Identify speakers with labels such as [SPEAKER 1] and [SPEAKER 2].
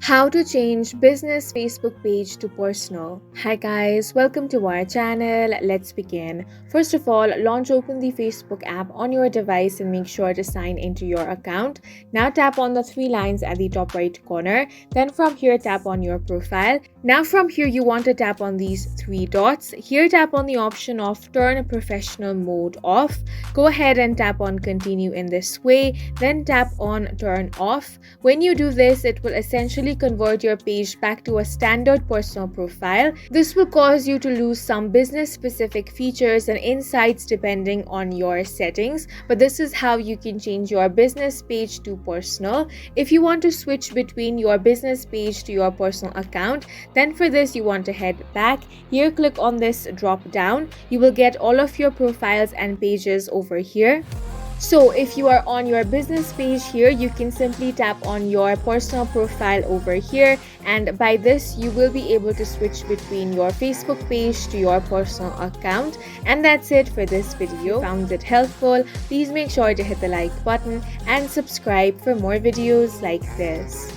[SPEAKER 1] How to change business Facebook page to personal. Hi guys, welcome to our channel. Let's begin. First of all, launch open the Facebook app on your device and make sure to sign into your account. Now tap on the three lines at the top right corner. Then from here tap on your profile. Now from here you want to tap on these three dots. Here tap on the option of turn professional mode off. Go ahead and tap on continue in this way. Then tap on turn off. When you do this, it will essentially convert your page back to a standard personal profile. This will cause you to lose some business specific features and insights depending on your settings, but this is how you can change your business page to personal. If you want to switch between your business page to your personal account, then for this you want to head back. Here click on this drop down. You will get all of your profiles and pages over here. So if you are on your business page here, you can simply tap on your personal profile over here, and by this you will be able to switch between your Facebook page to your personal account. And that's it for this video. If you found it helpful, please make sure to hit the like button and subscribe for more videos like this.